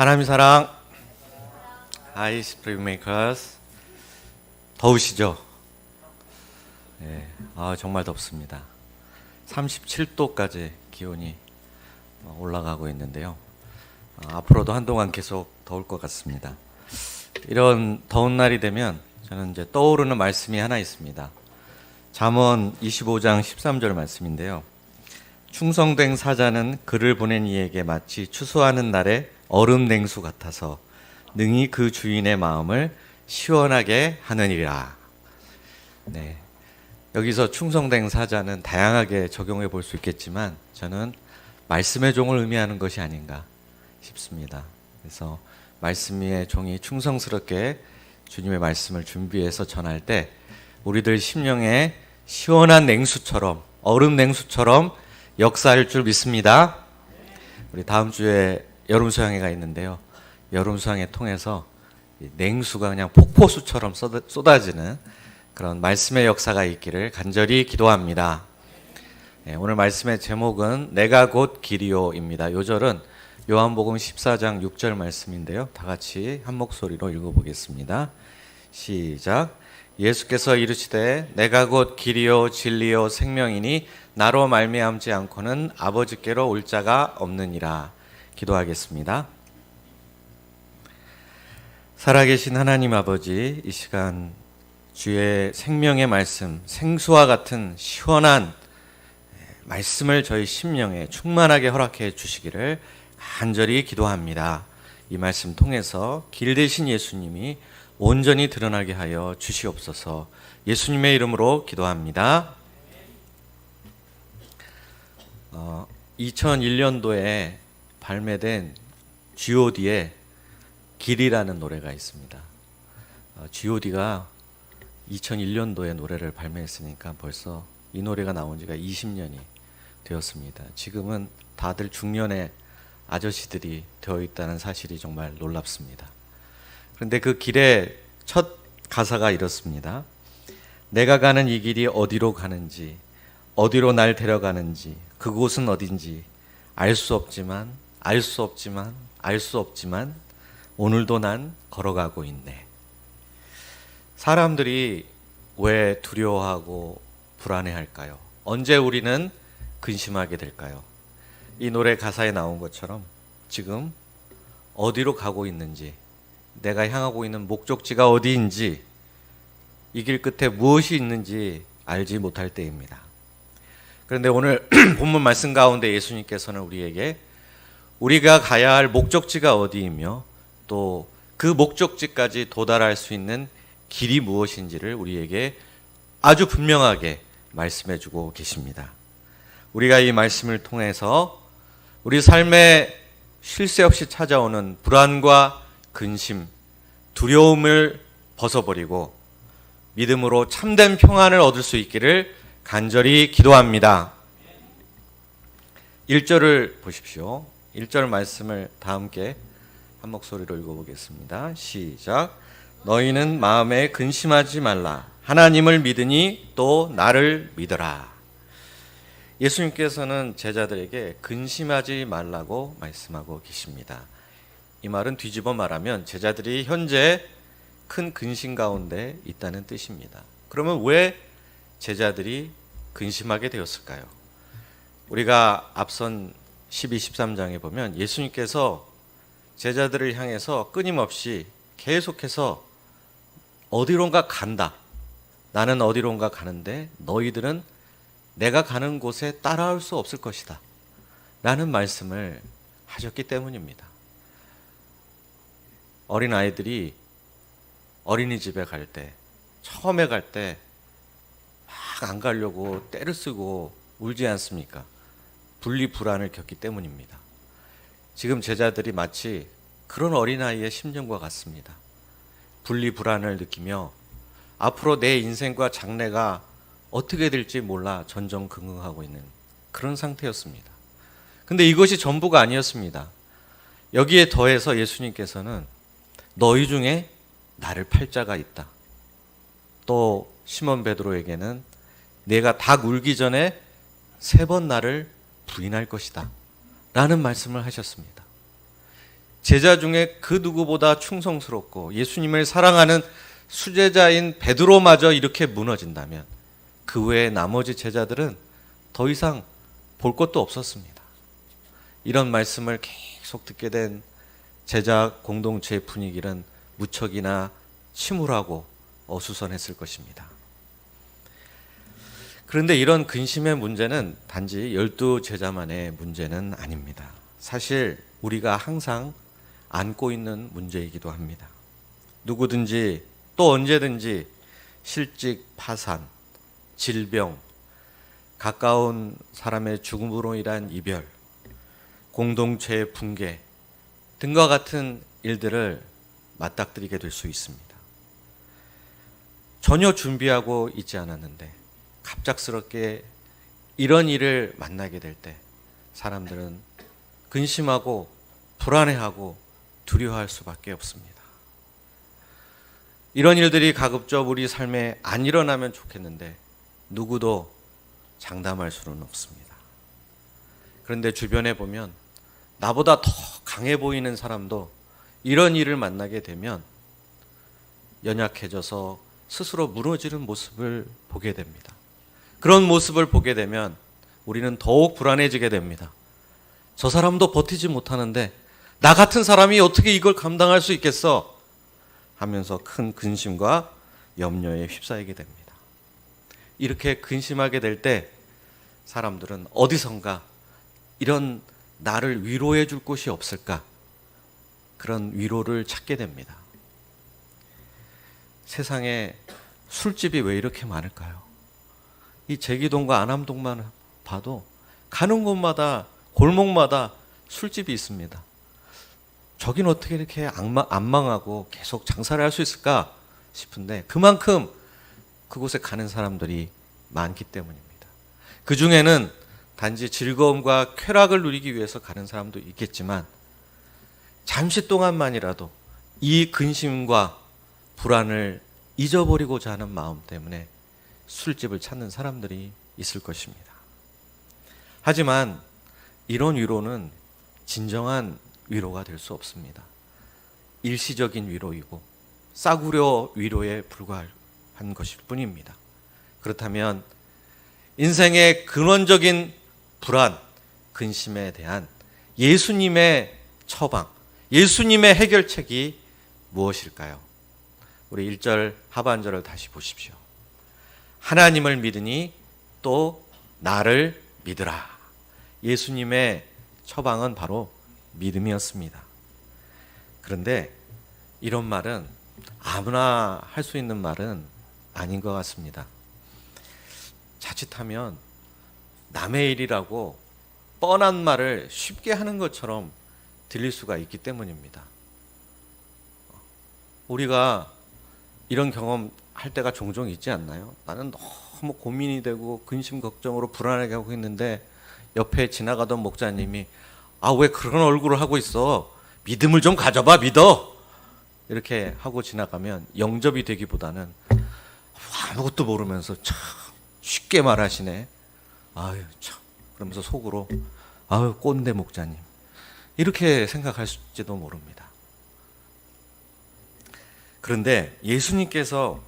하나님의 사랑, 하이 스프링 메이커스. 더우시죠? 네, 정말 덥습니다. 37도까지 기온이 올라가고 있는데요. 앞으로도 한동안 계속 더울 것 같습니다. 이런 더운 날이 되면 저는 이제 떠오르는 말씀이 하나 있습니다. 잠언 25장 13절 말씀인데요. 충성된 사자는 그를 보낸 이에게 마치 추수하는 날에 얼음 냉수 같아서 능히 그 주인의 마음을 시원하게 하느니라. 네, 여기서 충성된 사자는 다양하게 적용해 볼 수 있겠지만 저는 말씀의 종을 의미하는 것이 아닌가 싶습니다. 그래서 말씀의 종이 충성스럽게 주님의 말씀을 준비해서 전할 때 우리들 심령에 시원한 냉수처럼, 얼음 냉수처럼 역사할 줄 믿습니다. 우리 다음 주에 여름 수양회가 있는데요. 여름 수양회 통해서 냉수가 그냥 폭포수처럼 쏟아지는 그런 말씀의 역사가 있기를 간절히 기도합니다. 네, 오늘 말씀의 제목은 내가 곧 길이요입니다. 요절은 요한복음 14장 6절 말씀인데요. 다 같이 한 목소리로 읽어보겠습니다. 시작. 예수께서 이르시되 내가 곧 길이요 진리요 생명이니 나로 말미암지 않고는 아버지께로 올 자가 없느니라. 기도하겠습니다. 살아계신 하나님 아버지, 이 시간 주의 생명의 말씀, 생수와 같은 시원한 말씀을 저희 심령에 충만하게 허락해 주시기를 간절히 기도합니다. 이 말씀 통해서 길 되신 예수님이 온전히 드러나게 하여 주시옵소서. 예수님의 이름으로 기도합니다. 2001년도에 발매된 G.O.D의 길이라는 노래가 있습니다. G.O.D가 2001년도에 노래를 발매했으니까 벌써 이 노래가 나온 지가 20년이 되었습니다. 지금은 다들 중년의 아저씨들이 되어 있다는 사실이 정말 놀랍습니다. 그런데 그 길의 첫 가사가 이렇습니다. 내가 가는 이 길이 어디로 가는지, 어디로 날 데려가는지, 그곳은 어딘지 알 수 없지만 오늘도 난 걸어가고 있네. 사람들이 왜 두려워하고 불안해할까요? 언제 우리는 근심하게 될까요? 이 노래 가사에 나온 것처럼 지금 어디로 가고 있는지, 내가 향하고 있는 목적지가 어디인지, 이 길 끝에 무엇이 있는지 알지 못할 때입니다. 그런데 오늘 본문 말씀 가운데 예수님께서는 우리에게 우리가 가야 할 목적지가 어디이며 또 그 목적지까지 도달할 수 있는 길이 무엇인지를 우리에게 아주 분명하게 말씀해 주고 계십니다. 우리가 이 말씀을 통해서 우리 삶에 쉴 새 없이 찾아오는 불안과 근심, 두려움을 벗어버리고 믿음으로 참된 평안을 얻을 수 있기를 간절히 기도합니다. 1절을 보십시오. 1절 말씀을 다 함께 한 목소리로 읽어보겠습니다. 시작. 너희는 마음에 근심하지 말라. 하나님을 믿으니 또 나를 믿어라. 예수님께서는 제자들에게 근심하지 말라고 말씀하고 계십니다. 이 말은 뒤집어 말하면 제자들이 현재 큰 근심 가운데 있다는 뜻입니다. 그러면 왜 제자들이 근심하게 되었을까요? 우리가 앞선 12, 13장에 보면 예수님께서 제자들을 향해서 끊임없이 계속해서 어디론가 간다. 나는 어디론가 가는데 너희들은 내가 가는 곳에 따라올 수 없을 것이다. 라는 말씀을 하셨기 때문입니다. 어린아이들이 어린이집에 갈 때, 처음에 갈 때 막 안 가려고 떼를 쓰고 울지 않습니까? 분리불안을 겪기 때문입니다. 지금 제자들이 마치 그런 어린아이의 심정과 같습니다. 분리불안을 느끼며 앞으로 내 인생과 장래가 어떻게 될지 몰라 전전긍긍하고 있는 그런 상태였습니다. 근데 이것이 전부가 아니었습니다. 여기에 더해서 예수님께서는 너희 중에 나를 팔 자가 있다. 또 시몬 베드로에게는 내가 닭 울기 전에 3번 나를 부인할 것이다. 라는 말씀을 하셨습니다. 제자 중에 그 누구보다 충성스럽고 예수님을 사랑하는 수제자인 베드로마저 이렇게 무너진다면 그 외에 나머지 제자들은 더 이상 볼 것도 없었습니다. 이런 말씀을 계속 듣게 된 제자 공동체의 분위기는 무척이나 침울하고 어수선했을 것입니다. 그런데 이런 근심의 문제는 단지 12제자만의 문제는 아닙니다. 사실 우리가 항상 안고 있는 문제이기도 합니다. 누구든지 또 언제든지 실직, 파산, 질병, 가까운 사람의 죽음으로 인한 이별, 공동체의 붕괴 등과 같은 일들을 맞닥뜨리게 될 수 있습니다. 전혀 준비하고 있지 않았는데 갑작스럽게 이런 일을 만나게 될 때 사람들은 근심하고 불안해하고 두려워할 수밖에 없습니다. 이런 일들이 가급적 우리 삶에 안 일어나면 좋겠는데 누구도 장담할 수는 없습니다. 그런데 주변에 보면 나보다 더 강해 보이는 사람도 이런 일을 만나게 되면 연약해져서 스스로 무너지는 모습을 보게 됩니다. 그런 모습을 보게 되면 우리는 더욱 불안해지게 됩니다. 저 사람도 버티지 못하는데 나 같은 사람이 어떻게 이걸 감당할 수 있겠어? 하면서 큰 근심과 염려에 휩싸이게 됩니다. 이렇게 근심하게 될 때 사람들은 어디선가 이런 나를 위로해 줄 곳이 없을까? 그런 위로를 찾게 됩니다. 세상에 술집이 왜 이렇게 많을까요? 이 제기동과 안암동만 봐도 가는 곳마다 골목마다 술집이 있습니다. 저긴 어떻게 이렇게 안 망하고 계속 장사를 할 수 있을까 싶은데 그만큼 그곳에 가는 사람들이 많기 때문입니다. 그 중에는 단지 즐거움과 쾌락을 누리기 위해서 가는 사람도 있겠지만 잠시 동안만이라도 이 근심과 불안을 잊어버리고자 하는 마음 때문에 술집을 찾는 사람들이 있을 것입니다. 하지만 이런 위로는 진정한 위로가 될 수 없습니다. 일시적인 위로이고 싸구려 위로에 불과한 것일 뿐입니다. 그렇다면 인생의 근원적인 불안, 근심에 대한 예수님의 처방, 예수님의 해결책이 무엇일까요? 우리 1절 하반절을 다시 보십시오. 하나님을 믿으니 또 나를 믿으라. 예수님의 처방은 바로 믿음이었습니다. 그런데 이런 말은 아무나 할 수 있는 말은 아닌 것 같습니다. 자칫하면 남의 일이라고 뻔한 말을 쉽게 하는 것처럼 들릴 수가 있기 때문입니다. 우리가 이런 경험 할 때가 종종 있지 않나요? 나는 너무 고민이 되고 근심 걱정으로 불안하게 하고 있는데 옆에 지나가던 목사님이 왜 그런 얼굴을 하고 있어? 믿음을 좀 가져봐, 믿어! 이렇게 하고 지나가면 영접이 되기보다는 아무것도 모르면서 참 쉽게 말하시네. 아유, 참. 그러면서 속으로 아유, 꼰대 목자님. 이렇게 생각할지도 모릅니다. 그런데 예수님께서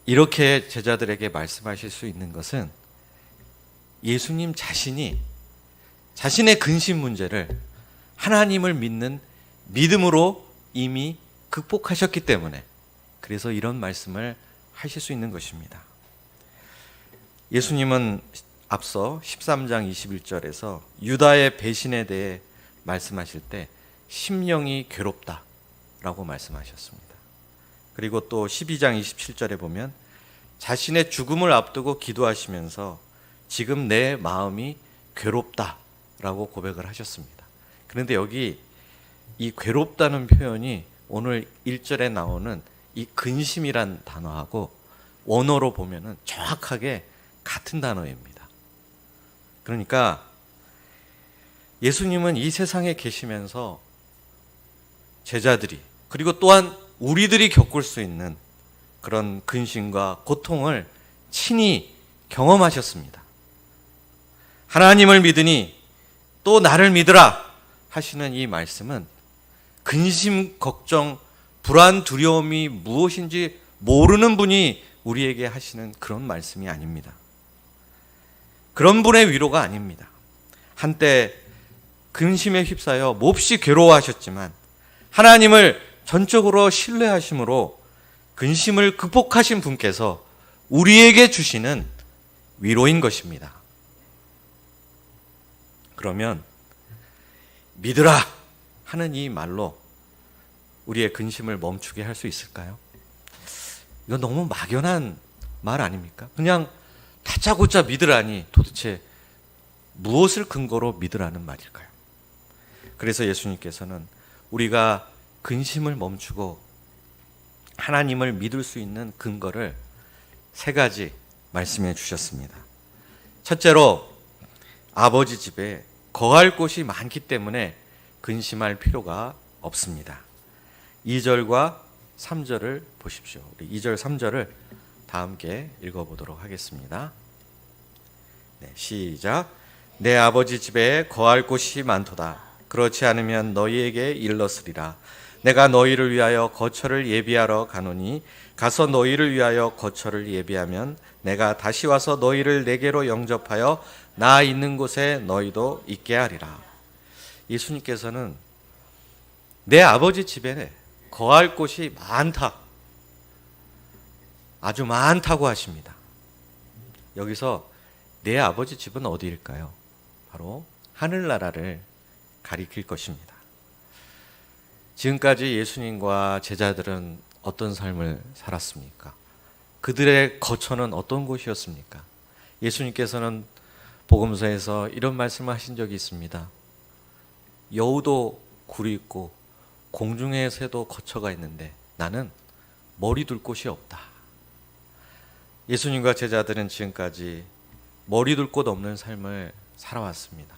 이렇게 제자들에게 말씀하실 수 있는 것은 예수님 자신이 자신의 근심 문제를 하나님을 믿는 믿음으로 이미 극복하셨기 때문에 그래서 이런 말씀을 하실 수 있는 것입니다. 예수님은 앞서 13장 21절에서 유다의 배신에 대해 말씀하실 때 심령이 괴롭다라고 말씀하셨습니다. 그리고 또 12장 27절에 보면 자신의 죽음을 앞두고 기도하시면서 지금 내 마음이 괴롭다라고 고백을 하셨습니다. 그런데 여기 이 괴롭다는 표현이 오늘 1절에 나오는 이 근심이란 단어하고 원어로 보면은 정확하게 같은 단어입니다. 그러니까 예수님은 이 세상에 계시면서 제자들이 그리고 또한 우리들이 겪을 수 있는 그런 근심과 고통을 친히 경험하셨습니다. 하나님을 믿으니 또 나를 믿으라 하시는 이 말씀은 근심, 걱정, 불안, 두려움이 무엇인지 모르는 분이 우리에게 하시는 그런 말씀이 아닙니다. 그런 분의 위로가 아닙니다. 한때 근심에 휩싸여 몹시 괴로워하셨지만 하나님을 전적으로 신뢰하심으로 근심을 극복하신 분께서 우리에게 주시는 위로인 것입니다. 그러면 믿으라 하는 이 말로 우리의 근심을 멈추게 할 수 있을까요? 이건 너무 막연한 말 아닙니까? 그냥 다짜고짜 믿으라니 도대체 무엇을 근거로 믿으라는 말일까요? 그래서 예수님께서는 우리가 근심을 멈추고 하나님을 믿을 수 있는 근거를 3가지 말씀해 주셨습니다. 첫째로 아버지 집에 거할 곳이 많기 때문에 근심할 필요가 없습니다. 2절과 3절을 보십시오. 우리 2절, 3절을 다 함께 읽어보도록 하겠습니다. 네, 시작. 내 아버지 집에 거할 곳이 많도다. 그렇지 않으면 너희에게 일렀으리라. 내가 너희를 위하여 거처를 예비하러 가노니 가서 너희를 위하여 거처를 예비하면 내가 다시 와서 너희를 내게로 영접하여 나 있는 곳에 너희도 있게 하리라. 예수님께서는 내 아버지 집에 거할 곳이 많다, 아주 많다고 하십니다. 여기서 내 아버지 집은 어디일까요? 바로 하늘나라를 가리킬 것입니다. 지금까지 예수님과 제자들은 어떤 삶을 살았습니까? 그들의 거처는 어떤 곳이었습니까? 예수님께서는 복음서에서 이런 말씀을 하신 적이 있습니다. 여우도 굴이 있고 공중의 새도 거처가 있는데 나는 머리 둘 곳이 없다. 예수님과 제자들은 지금까지 머리 둘 곳 없는 삶을 살아왔습니다.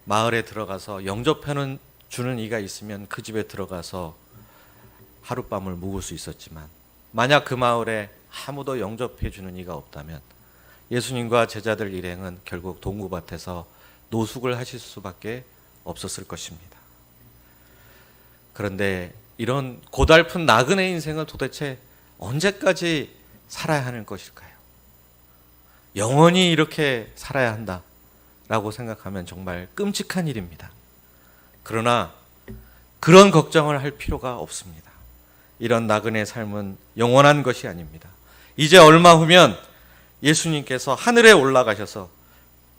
마을에 들어가서 영접하는 주는 이가 있으면 그 집에 들어가서 하룻밤을 묵을 수 있었지만 만약 그 마을에 아무도 영접해 주는 이가 없다면 예수님과 제자들 일행은 결국 동구밭에서 노숙을 하실 수밖에 없었을 것입니다. 그런데 이런 고달픈 나그네 인생을 도대체 언제까지 살아야 하는 것일까요? 영원히 이렇게 살아야 한다라고 생각하면 정말 끔찍한 일입니다. 그러나 그런 걱정을 할 필요가 없습니다. 이런 나그네 삶은 영원한 것이 아닙니다. 이제 얼마 후면 예수님께서 하늘에 올라가셔서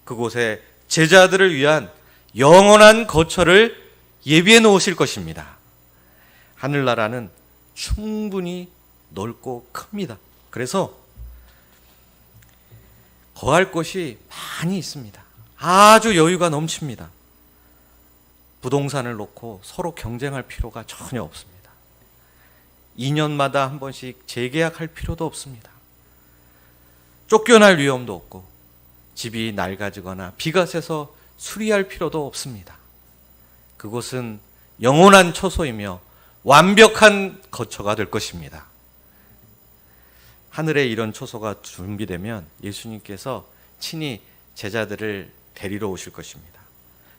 그곳에 제자들을 위한 영원한 거처를 예비해 놓으실 것입니다. 하늘나라는 충분히 넓고 큽니다. 그래서 거할 곳이 많이 있습니다. 아주 여유가 넘칩니다. 부동산을 놓고 서로 경쟁할 필요가 전혀 없습니다. 2년마다 한 번씩 재계약할 필요도 없습니다. 쫓겨날 위험도 없고 집이 낡아지거나 비가 새서 수리할 필요도 없습니다. 그곳은 영원한 처소이며 완벽한 거처가 될 것입니다. 하늘에 이런 처소가 준비되면 예수님께서 친히 제자들을 데리러 오실 것입니다.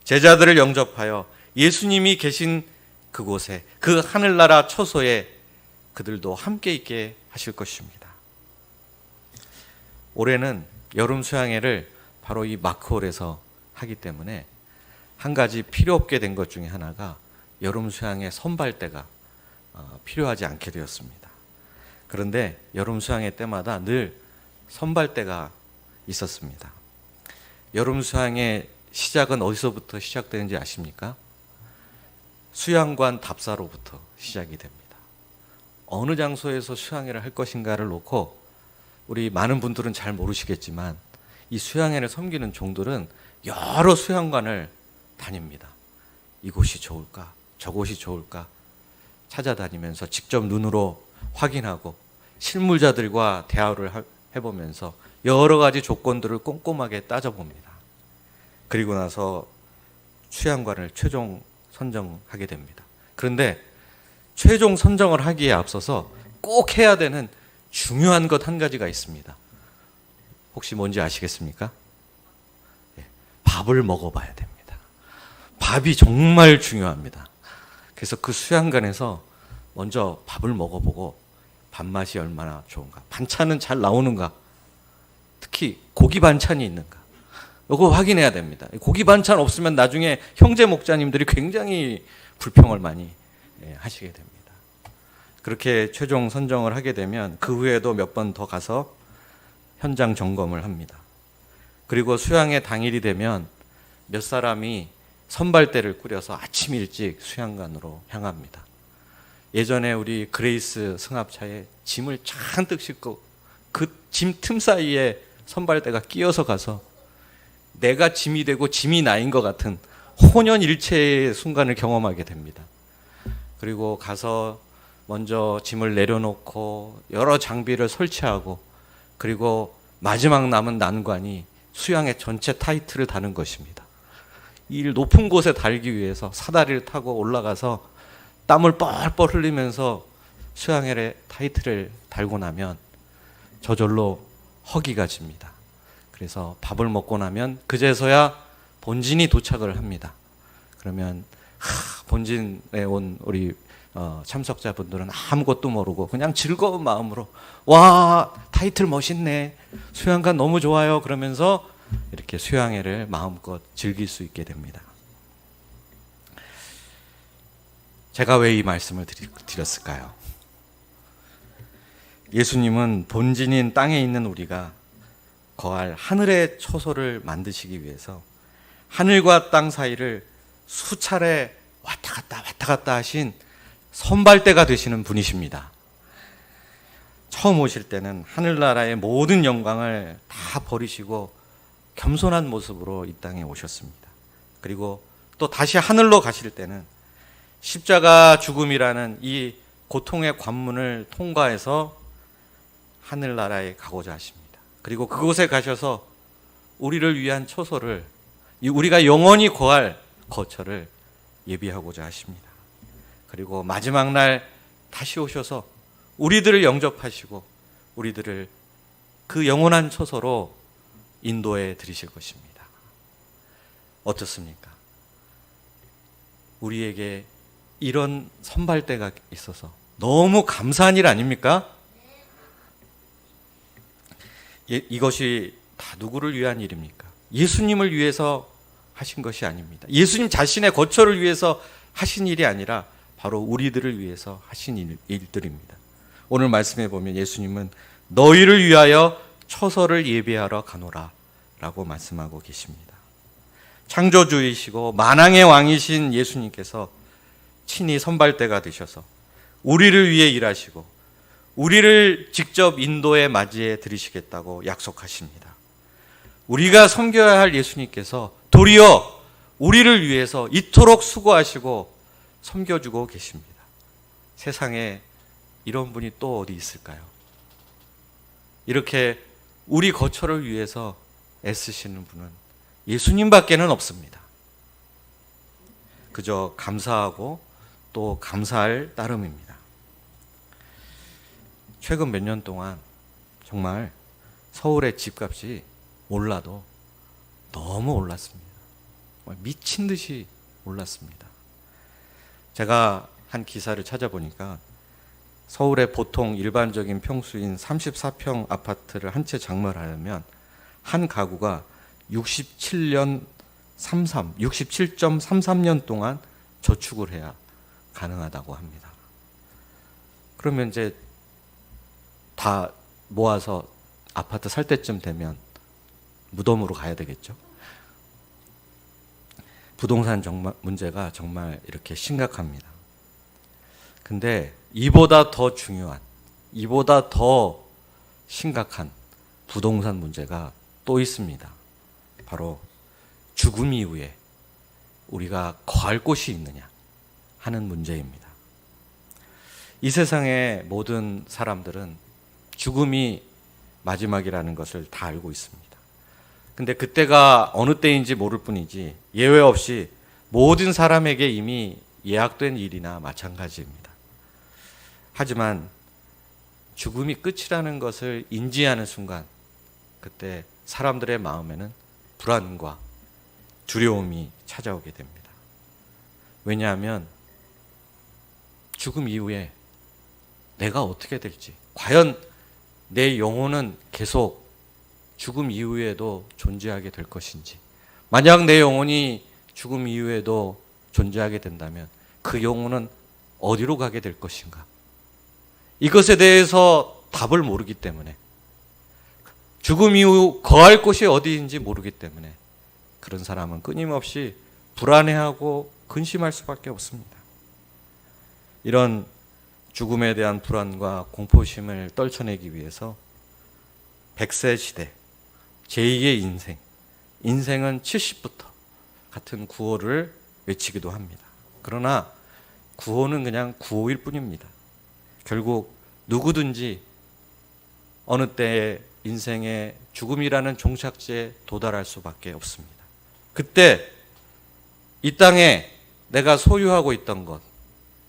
제자들을 영접하여 예수님이 계신 그곳에 그 하늘나라 처소에 그들도 함께 있게 하실 것입니다. 올해는 여름 수양회를 바로 이 마크홀에서 하기 때문에 한 가지 필요 없게 된 것 중에 하나가 여름 수양회 선발대가 필요하지 않게 되었습니다. 그런데 여름 수양회 때마다 늘 선발대가 있었습니다. 여름 수양회 시작은 어디서부터 시작되는지 아십니까? 수양관 답사로부터 시작이 됩니다. 어느 장소에서 수양회를 할 것인가를 놓고 우리 많은 분들은 잘 모르시겠지만 이 수양회를 섬기는 종들은 여러 수양관을 다닙니다. 이곳이 좋을까? 저곳이 좋을까? 찾아다니면서 직접 눈으로 확인하고 실물자들과 대화를 해보면서 여러 가지 조건들을 꼼꼼하게 따져봅니다. 그리고 나서 수양관을 최종 선정하게 됩니다. 그런데 최종 선정을 하기에 앞서서 꼭 해야 되는 중요한 것 한 가지가 있습니다. 혹시 뭔지 아시겠습니까? 밥을 먹어봐야 됩니다. 밥이 정말 중요합니다. 그래서 그 수양관에서 먼저 밥을 먹어보고 밥맛이 얼마나 좋은가, 반찬은 잘 나오는가, 특히 고기 반찬이 있는가, 이거 확인해야 됩니다. 고기 반찬 없으면 나중에 형제 목자님들이 굉장히 불평을 많이 하시게 됩니다. 그렇게 최종 선정을 하게 되면 그 후에도 몇 번 더 가서 현장 점검을 합니다. 그리고 수양의 당일이 되면 몇 사람이 선발대를 꾸려서 아침 일찍 수양관으로 향합니다. 예전에 우리 그레이스 승합차에 짐을 잔뜩 싣고 그 짐 틈 사이에 선발대가 끼어서 가서 내가 짐이 되고 짐이 나인 것 같은 혼연일체의 순간을 경험하게 됩니다. 그리고 가서 먼저 짐을 내려놓고 여러 장비를 설치하고, 그리고 마지막 남은 난관이 수양의 전체 타이틀을 다는 것입니다. 이 높은 곳에 달기 위해서 사다리를 타고 올라가서 땀을 뻘뻘 흘리면서 수양의 타이틀을 달고 나면 저절로 허기가 집니다. 그래서 밥을 먹고 나면 그제서야 본진이 도착을 합니다. 그러면 본진에 온 우리 참석자분들은 아무것도 모르고 그냥 즐거운 마음으로 와, 타이틀 멋있네, 수양관 너무 좋아요, 그러면서 이렇게 수양회를 마음껏 즐길 수 있게 됩니다. 제가 왜 이 말씀을 드렸을까요? 예수님은 본진인 땅에 있는 우리가 거할 하늘의 초소를 만드시기 위해서 하늘과 땅 사이를 수차례 왔다 갔다 하신 선발대가 되시는 분이십니다. 처음 오실 때는 하늘나라의 모든 영광을 다 버리시고 겸손한 모습으로 이 땅에 오셨습니다. 그리고 또 다시 하늘로 가실 때는 십자가 죽음이라는 이 고통의 관문을 통과해서 하늘나라에 가고자 하십니다. 그리고 그곳에 가셔서 우리를 위한 초소를, 우리가 영원히 거할 거처를 예비하고자 하십니다. 그리고 마지막 날 다시 오셔서 우리들을 영접하시고 우리들을 그 영원한 초소로 인도해 드리실 것입니다. 어떻습니까? 우리에게 이런 선발대가 있어서 너무 감사한 일 아닙니까? 이것이 다 누구를 위한 일입니까? 예수님을 위해서 하신 것이 아닙니다. 예수님 자신의 거처를 위해서 하신 일이 아니라 바로 우리들을 위해서 하신 일들입니다. 오늘 말씀해 보면 예수님은 너희를 위하여 초소를 예비하러 가노라 라고 말씀하고 계십니다. 창조주이시고 만왕의 왕이신 예수님께서 친히 선발대가 되셔서 우리를 위해 일하시고 우리를 직접 인도에 맞이해 드리시겠다고 약속하십니다. 우리가 섬겨야 할 예수님께서 도리어 우리를 위해서 이토록 수고하시고 섬겨주고 계십니다. 세상에 이런 분이 또 어디 있을까요? 이렇게 우리 거처를 위해서 애쓰시는 분은 예수님밖에는 없습니다. 그저 감사하고 또 감사할 따름입니다. 최근 몇 년 동안 정말 서울의 집값이 올라도 너무 올랐습니다. 미친 듯이 올랐습니다. 제가 한 기사를 찾아보니까 서울의 보통 일반적인 평수인 34평 아파트를 한 채 장만하려면 한 가구가 67.33년 동안 저축을 해야 가능하다고 합니다. 그러면 이제 다 모아서 아파트 살 때쯤 되면 무덤으로 가야 되겠죠. 부동산 문제가 정말 이렇게 심각합니다. 근데 이보다 더 중요한, 이보다 더 심각한 부동산 문제가 또 있습니다. 바로 죽음 이후에 우리가 거할 곳이 있느냐 하는 문제입니다. 이 세상의 모든 사람들은 죽음이 마지막이라는 것을 다 알고 있습니다. 근데 그때가 어느 때인지 모를 뿐이지 예외 없이 모든 사람에게 이미 예약된 일이나 마찬가지입니다. 하지만 죽음이 끝이라는 것을 인지하는 순간 그때 사람들의 마음에는 불안과 두려움이 찾아오게 됩니다. 왜냐하면 죽음 이후에 내가 어떻게 될지, 과연 내 영혼은 계속 죽음 이후에도 존재하게 될 것인지, 만약 내 영혼이 죽음 이후에도 존재하게 된다면 그 영혼은 어디로 가게 될 것인가? 이것에 대해서 답을 모르기 때문에, 죽음 이후 거할 곳이 어디인지 모르기 때문에 그런 사람은 끊임없이 불안해하고 근심할 수밖에 없습니다. 이런 죽음에 대한 불안과 공포심을 떨쳐내기 위해서 100세 시대, 제2의 인생, 인생은 70부터 같은 구호를 외치기도 합니다. 그러나 구호는 그냥 구호일 뿐입니다. 결국 누구든지 어느 때에 인생의 죽음이라는 종착지에 도달할 수밖에 없습니다. 그때 이 땅에 내가 소유하고 있던 것,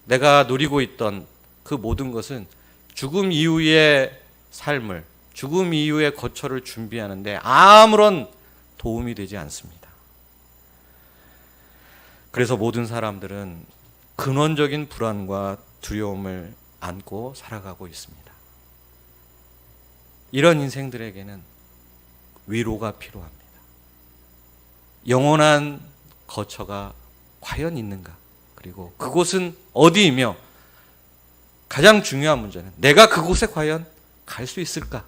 내가 누리고 있던 그 모든 것은 죽음 이후의 삶을, 죽음 이후의 거처를 준비하는데 아무런 도움이 되지 않습니다. 그래서 모든 사람들은 근원적인 불안과 두려움을 안고 살아가고 있습니다. 이런 인생들에게는 위로가 필요합니다. 영원한 거처가 과연 있는가? 그리고 그곳은 어디이며, 가장 중요한 문제는 내가 그곳에 과연 갈 수 있을까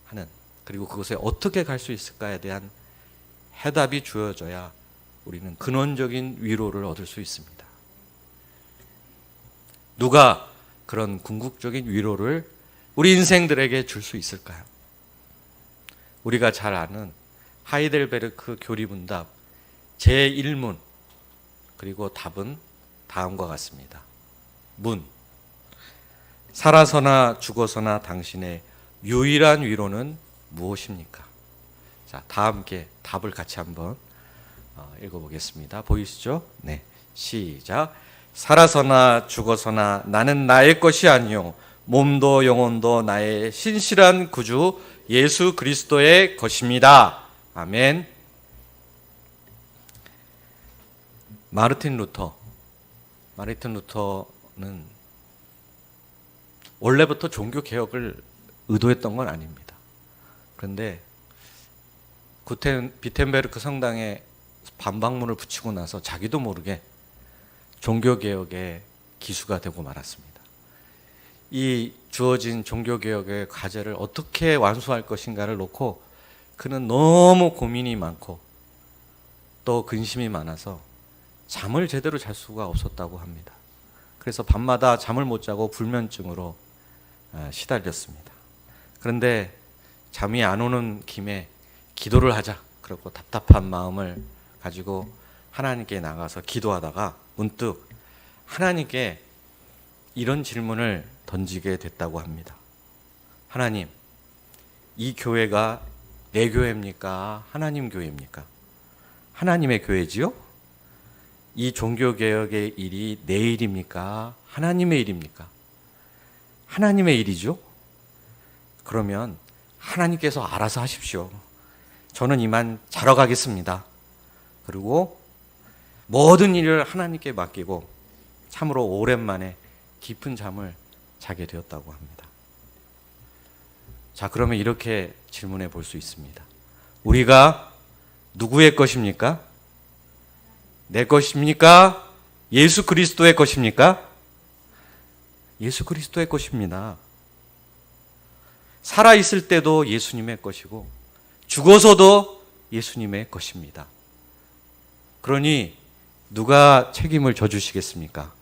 하는, 그리고 그곳에 어떻게 갈 수 있을까에 대한 해답이 주어져야 우리는 근원적인 위로를 얻을 수 있습니다. 누가 그런 궁극적인 위로를 우리 인생들에게 줄 수 있을까요? 우리가 잘 아는 하이델베르크 교리문답 제1문, 그리고 답은 다음과 같습니다. 문, 살아서나 죽어서나 당신의 유일한 위로는 무엇입니까? 자, 다 함께 답을 같이 한번 읽어보겠습니다. 보이시죠? 네, 시작. 살아서나 죽어서나 나는 나의 것이 아니요 몸도 영혼도 나의 신실한 구주 예수 그리스도의 것입니다. 아멘. 마르틴 루터는 원래부터 종교 개혁을 의도했던 건 아닙니다. 그런데 비텐베르크 성당에 반박문을 붙이고 나서 자기도 모르게 종교 개혁의 기수가 되고 말았습니다. 이 주어진 종교 개혁의 과제를 어떻게 완수할 것인가를 놓고 그는 너무 고민이 많고 또 근심이 많아서 잠을 제대로 잘 수가 없었다고 합니다. 그래서 밤마다 잠을 못 자고 불면증으로 시달렸습니다. 그런데 잠이 안 오는 김에 기도를 하자, 그리고 답답한 마음을 가지고 하나님께 나가서 기도하다가 문득 하나님께 이런 질문을 던지게 됐다고 합니다. 하나님, 이 교회가 내 교회입니까? 하나님 교회입니까? 하나님의 교회지요? 이 종교개혁의 일이 내 일입니까? 하나님의 일입니까? 하나님의 일이죠? 그러면 하나님께서 알아서 하십시오. 저는 이만 자러 가겠습니다. 그리고 모든 일을 하나님께 맡기고 참으로 오랜만에 깊은 잠을 자게 되었다고 합니다. 자, 그러면 이렇게 질문해 볼 수 있습니다. 우리가 누구의 것입니까? 내 것입니까? 예수 그리스도의 것입니까? 예수 그리스도의 것입니다. 살아있을 때도 예수님의 것이고 죽어서도 예수님의 것입니다. 그러니 누가 책임을 져주시겠습니까?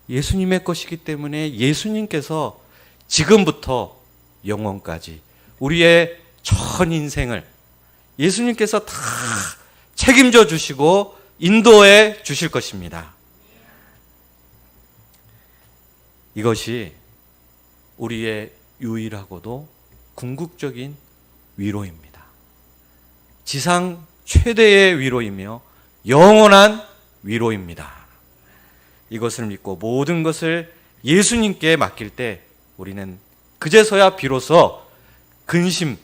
예수님의 것이기 때문에 예수님께서 지금부터 영원까지 우리의 전 인생을 예수님께서 다 책임져 주시고 인도해 주실 것입니다. 이것이 우리의 유일하고도 궁극적인 위로입니다. 지상 최대의 위로이며 영원한 위로입니다. 이것을 믿고 모든 것을 예수님께 맡길 때 우리는 그제서야 비로소 근심,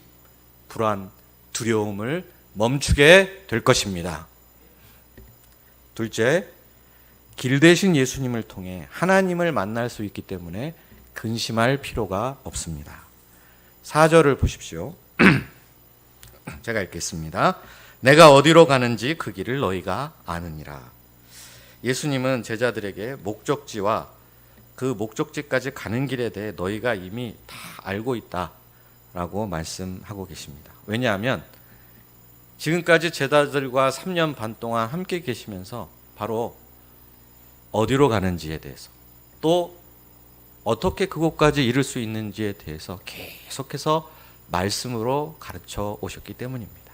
불안, 두려움을 멈추게 될 것입니다. 둘째, 길 대신 예수님을 통해 하나님을 만날 수 있기 때문에 근심할 필요가 없습니다. 4절을 보십시오. 제가 읽겠습니다. 내가 어디로 가는지 그 길을 너희가 아느니라. 예수님은 제자들에게 목적지와 그 목적지까지 가는 길에 대해 너희가 이미 다 알고 있다라고 말씀하고 계십니다. 왜냐하면 지금까지 제자들과 3년 반 동안 함께 계시면서 바로 어디로 가는지에 대해서 또 어떻게 그곳까지 이룰 수 있는지에 대해서 계속해서 말씀으로 가르쳐 오셨기 때문입니다.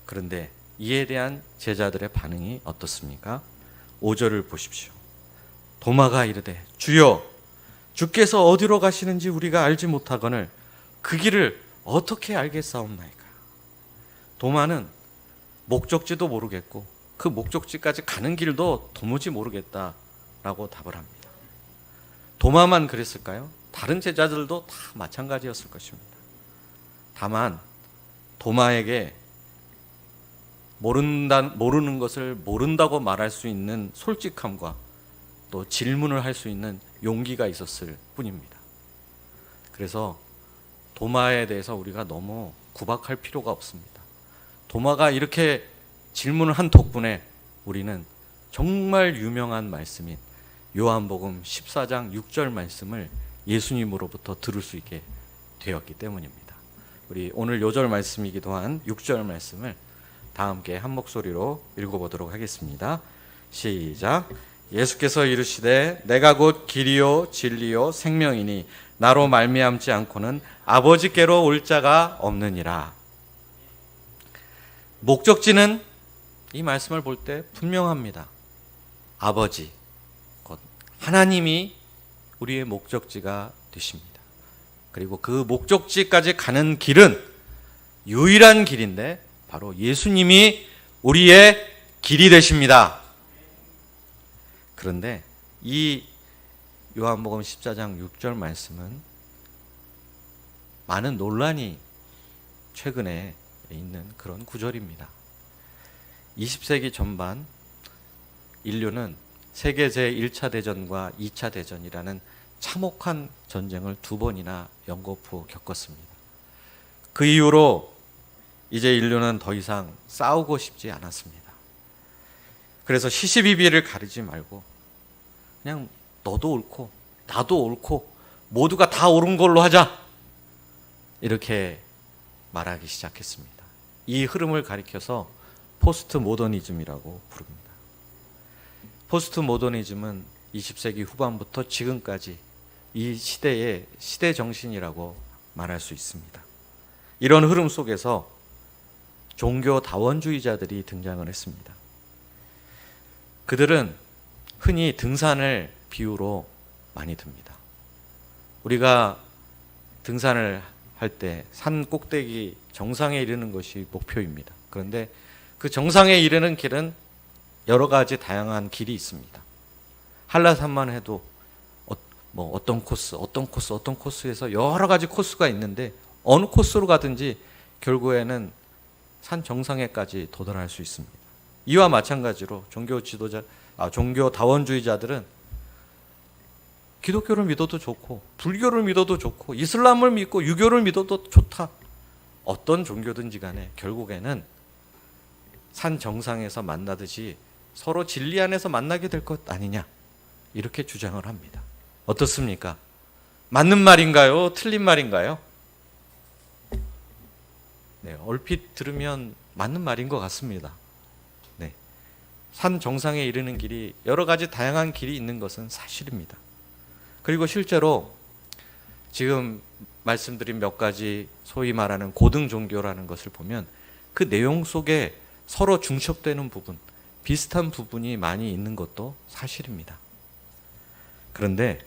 그런데 이에 대한 제자들의 반응이 어떻습니까? 5절을 보십시오. 도마가 이르되 주여 주께서 어디로 가시는지 우리가 알지 못하거늘 그 길을 어떻게 알겠사옵나이까. 도마는 목적지도 모르겠고 그 목적지까지 가는 길도 도무지 모르겠다라고 답을 합니다. 도마만 그랬을까요? 다른 제자들도 다 마찬가지였을 것입니다. 다만 도마에게 모르는 것을 모른다고 말할 수 있는 솔직함과 또 질문을 할 수 있는 용기가 있었을 뿐입니다. 그래서 도마에 대해서 우리가 너무 구박할 필요가 없습니다. 도마가 이렇게 질문을 한 덕분에 우리는 정말 유명한 말씀인 요한복음 14장 6절 말씀을 예수님으로부터 들을 수 있게 되었기 때문입니다. 우리 오늘 요절 말씀이기도 한 6절 말씀을 다 함께 한 목소리로 읽어보도록 하겠습니다. 시작. 예수께서 이르시되 내가 곧 길이요 진리요 생명이니 나로 말미암지 않고는 아버지께로 올 자가 없느니라. 목적지는 이 말씀을 볼 때 분명합니다. 아버지, 곧 하나님이 우리의 목적지가 되십니다. 그리고 그 목적지까지 가는 길은 유일한 길인데 바로 예수님이 우리의 길이 되십니다. 그런데 이 요한복음 14장 6절 말씀은 많은 논란이 최근에 있는 그런 구절입니다. 20세기 전반 인류는 세계 제1차 대전과 2차 대전이라는 참혹한 전쟁을 2번이나 연거푸 겪었습니다. 그 이후로 이제 인류는 더 이상 싸우고 싶지 않았습니다. 그래서 시시비비를 가리지 말고 그냥 너도 옳고 나도 옳고 모두가 다 옳은 걸로 하자, 이렇게 말하기 시작했습니다. 이 흐름을 가리켜서 포스트 모더니즘이라고 부릅니다. 포스트 모더니즘은 20세기 후반부터 지금까지 이 시대의 시대 정신이라고 말할 수 있습니다. 이런 흐름 속에서 종교 다원주의자들이 등장을 했습니다. 그들은 흔히 등산을 비유로 많이 듭니다. 우리가 등산을 할 때 산 꼭대기 정상에 이르는 것이 목표입니다. 그런데 그 정상에 이르는 길은 여러 가지 다양한 길이 있습니다. 한라산만 해도 어떤 코스에서 여러 가지 코스가 있는데 어느 코스로 가든지 결국에는 산 정상에까지 도달할 수 있습니다. 이와 마찬가지로 종교 다원주의자들은 기독교를 믿어도 좋고 불교를 믿어도 좋고 이슬람을 믿고 유교를 믿어도 좋다. 어떤 종교든지 간에 결국에는 산 정상에서 만나듯이 서로 진리 안에서 만나게 될 것 아니냐, 이렇게 주장을 합니다. 어떻습니까? 맞는 말인가요? 틀린 말인가요? 네, 얼핏 들으면 맞는 말인 것 같습니다. 네, 산 정상에 이르는 길이 여러 가지 다양한 길이 있는 것은 사실입니다. 그리고 실제로 지금 말씀드린 몇 가지 소위 말하는 고등 종교라는 것을 보면 그 내용 속에 서로 중첩되는 부분, 비슷한 부분이 많이 있는 것도 사실입니다. 그런데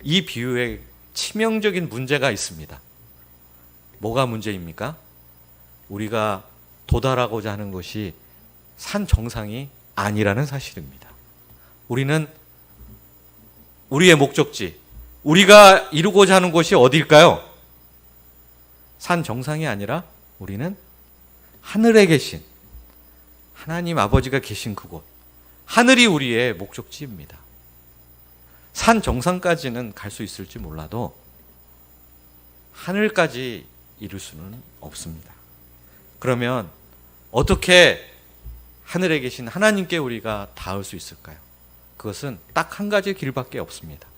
이 비유에 치명적인 문제가 있습니다. 뭐가 문제입니까? 우리가 도달하고자 하는 것이 산 정상이 아니라는 사실입니다. 우리는 우리의 목적지, 우리가 이루고자 하는 곳이 어디일까요? 산 정상이 아니라 우리는 하늘에 계신 하나님 아버지가 계신 그곳, 하늘이 우리의 목적지입니다. 산 정상까지는 갈 수 있을지 몰라도 하늘까지 이룰 수는 없습니다. 그러면 어떻게 하늘에 계신 하나님께 우리가 닿을 수 있을까요? 그것은 딱 한 가지 길밖에 없습니다.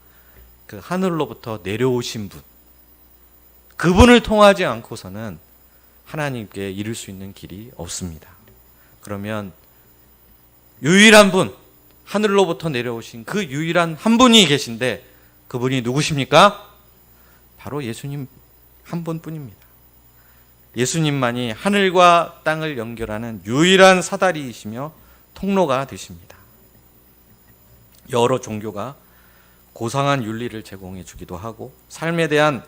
그 하늘로부터 내려오신 분, 그분을 통하지 않고서는 하나님께 이룰 수 있는 길이 없습니다. 그러면 유일한 분, 하늘로부터 내려오신 그 유일한 한 분이 계신데 그분이 누구십니까? 바로 예수님 한 분뿐입니다. 예수님만이 하늘과 땅을 연결하는 유일한 사다리이시며 통로가 되십니다. 여러 종교가 고상한 윤리를 제공해 주기도 하고 삶에 대한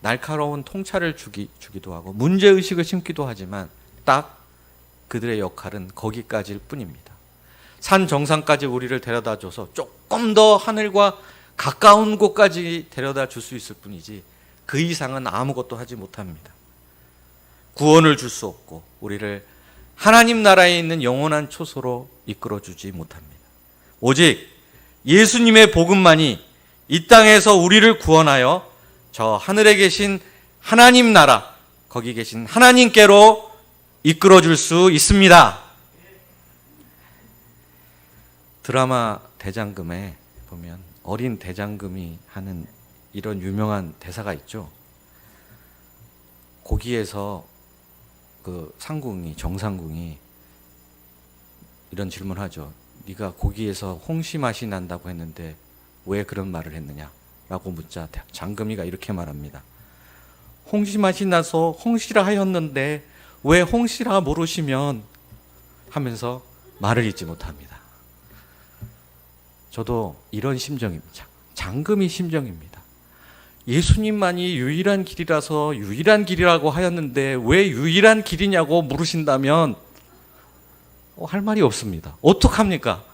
날카로운 통찰을 주기도 하고 문제의식을 심기도 하지만 딱 그들의 역할은 거기까지일 뿐입니다. 산 정상까지 우리를 데려다 줘서 조금 더 하늘과 가까운 곳까지 데려다 줄 수 있을 뿐이지 그 이상은 아무것도 하지 못합니다. 구원을 줄 수 없고 우리를 하나님 나라에 있는 영원한 초소로 이끌어주지 못합니다. 오직 예수님의 복음만이 이 땅에서 우리를 구원하여 저 하늘에 계신 하나님 나라, 거기 계신 하나님께로 이끌어줄 수 있습니다. 드라마 대장금에 보면 어린 대장금이 하는 이런 유명한 대사가 있죠. 거기에서 그 정상궁이 이런 질문하죠. 네가 고기에서 홍시 맛이 난다고 했는데 왜 그런 말을 했느냐? 라고 묻자 장금이가 이렇게 말합니다. 홍시 맛이 나서 홍시라 하였는데 왜 홍시라 모르시면 하면서 말을 잇지 못합니다. 저도 이런 심정입니다. 장금이 심정입니다. 예수님만이 유일한 길이라서 유일한 길이라고 하였는데 왜 유일한 길이냐고 물으신다면 할 말이 없습니다. 어떡합니까?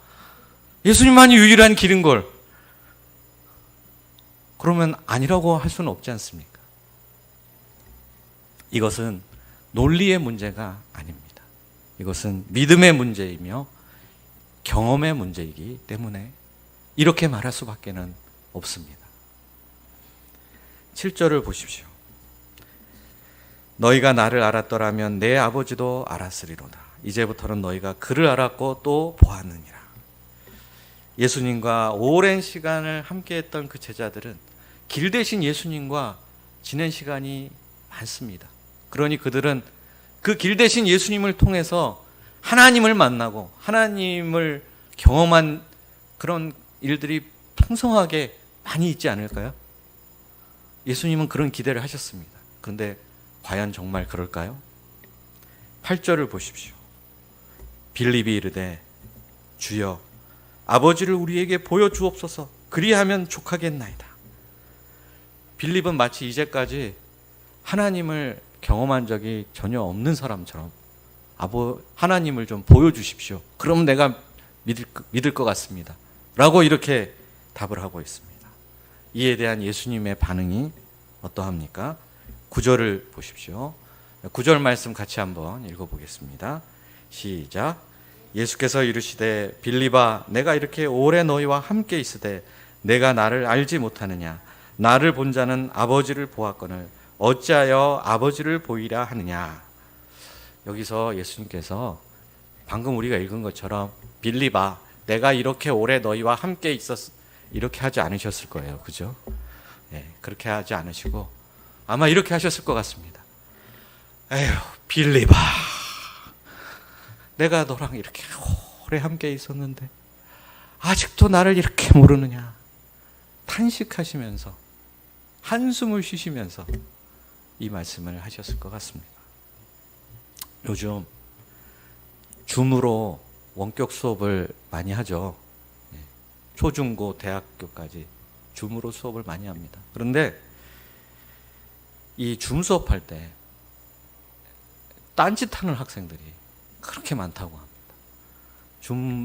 예수님만이 유일한 길인 걸 그러면 아니라고 할 수는 없지 않습니까? 이것은 논리의 문제가 아닙니다. 이것은 믿음의 문제이며 경험의 문제이기 때문에 이렇게 말할 수밖에 없습니다. 7절을 보십시오. 너희가 나를 알았더라면 내 아버지도 알았으리로다. 이제부터는 너희가 그를 알았고 또 보았느니라. 예수님과 오랜 시간을 함께했던 그 제자들은 길 대신 예수님과 지낸 시간이 많습니다. 그러니 그들은 그 길 대신 예수님을 통해서 하나님을 만나고 하나님을 경험한 그런 일들이 풍성하게 많이 있지 않을까요? 예수님은 그런 기대를 하셨습니다. 그런데 과연 정말 그럴까요? 8절을 보십시오. 빌립이 이르되 주여 아버지를 우리에게 보여주옵소서 그리하면 족하겠나이다. 빌립은 마치 이제까지 하나님을 경험한 적이 전혀 없는 사람처럼 하나님을 좀 보여주십시오. 그럼 내가 믿을 것 같습니다. 라고 이렇게 답을 하고 있습니다. 이에 대한 예수님의 반응이 어떠합니까? 9절을 보십시오. 9절 말씀 같이 한번 읽어보겠습니다. 시작. 예수께서 이르시되 빌립아 내가 이렇게 오래 너희와 함께 있으되 내가 나를 알지 못하느냐? 나를 본 자는 아버지를 보았거늘 어찌하여 아버지를 보이라 하느냐? 여기서 예수님께서 방금 우리가 읽은 것처럼 빌립아 내가 이렇게 오래 너희와 함께 이렇게 하지 않으셨을 거예요. 그죠? 네, 그렇게 하지 않으시고 아마 이렇게 하셨을 것 같습니다. 에휴 빌립아 내가 너랑 이렇게 오래 함께 있었는데 아직도 나를 이렇게 모르느냐? 탄식하시면서 한숨을 쉬시면서 이 말씀을 하셨을 것 같습니다. 요즘 줌으로 원격 수업을 많이 하죠. 초중고 대학교까지 줌으로 수업을 많이 합니다. 그런데 이 줌 수업할 때 딴짓하는 학생들이 그렇게 많다고 합니다.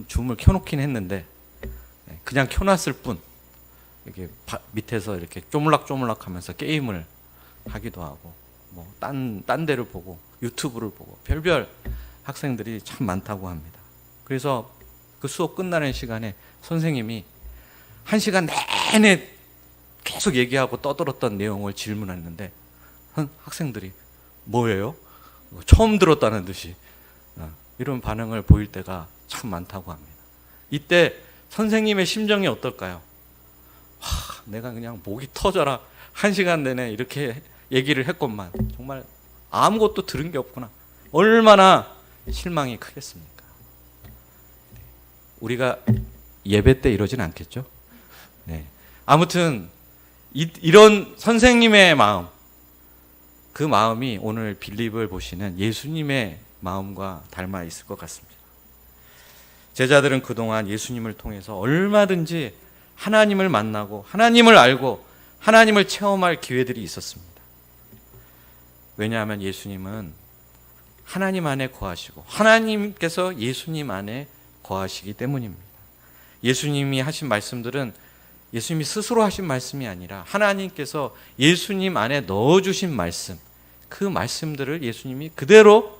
줌을 켜놓긴 했는데 그냥 켜놨을 뿐 이렇게 밑에서 이렇게 쪼물락쪼물락 하면서 게임을 하기도 하고 뭐 딴 데를 보고 유튜브를 보고 별별 학생들이 참 많다고 합니다. 그래서 그 수업 끝나는 시간에 선생님이 1시간 내내 계속 얘기하고 떠들었던 내용을 질문했는데 학생들이 뭐예요? 처음 들었다는 듯이 이런 반응을 보일 때가 참 많다고 합니다. 이때 선생님의 심정이 어떨까요? 내가 그냥 목이 터져라 1시간 내내 이렇게 얘기를 했건만 정말 아무것도 들은 게 없구나. 얼마나 실망이 크겠습니까? 우리가 예배 때 이러진 않겠죠? 네. 아무튼 이런 선생님의 마음, 그 마음이 오늘 빌립을 보시는 예수님의 마음과 닮아 있을 것 같습니다. 제자들은 그동안 예수님을 통해서 얼마든지 하나님을 만나고 하나님을 알고 하나님을 체험할 기회들이 있었습니다. 왜냐하면 예수님은 하나님 안에 거하시고 하나님께서 예수님 안에 거하시기 때문입니다. 예수님이 하신 말씀들은 예수님이 스스로 하신 말씀이 아니라 하나님께서 예수님 안에 넣어주신 말씀, 그 말씀들을 예수님이 그대로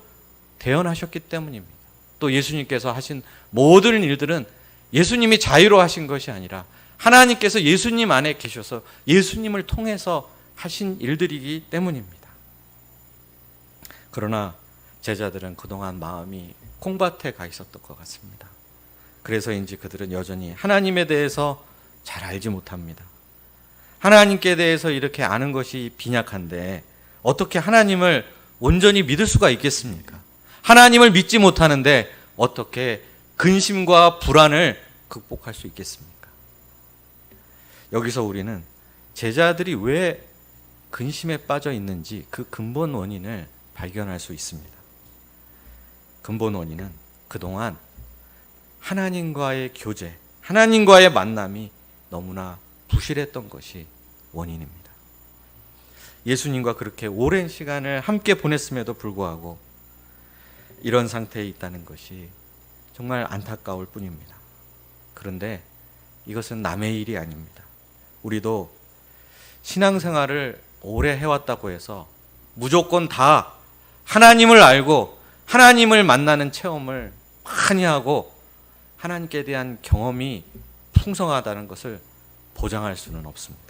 대언하셨기 때문입니다. 또 예수님께서 하신 모든 일들은 예수님이 자유로 하신 것이 아니라 하나님께서 예수님 안에 계셔서 예수님을 통해서 하신 일들이기 때문입니다. 그러나 제자들은 그동안 마음이 콩밭에 가 있었던 것 같습니다. 그래서인지 그들은 여전히 하나님에 대해서 잘 알지 못합니다. 하나님께 대해서 이렇게 아는 것이 빈약한데 어떻게 하나님을 온전히 믿을 수가 있겠습니까? 하나님을 믿지 못하는데 어떻게 근심과 불안을 극복할 수 있겠습니까? 여기서 우리는 제자들이 왜 근심에 빠져 있는지 그 근본 원인을 발견할 수 있습니다. 근본 원인은 그동안 하나님과의 교제, 하나님과의 만남이 너무나 부실했던 것이 원인입니다. 예수님과 그렇게 오랜 시간을 함께 보냈음에도 불구하고 이런 상태에 있다는 것이 정말 안타까울 뿐입니다. 그런데 이것은 남의 일이 아닙니다. 우리도 신앙생활을 오래 해왔다고 해서 무조건 다 하나님을 알고 하나님을 만나는 체험을 많이 하고 하나님께 대한 경험이 풍성하다는 것을 보장할 수는 없습니다.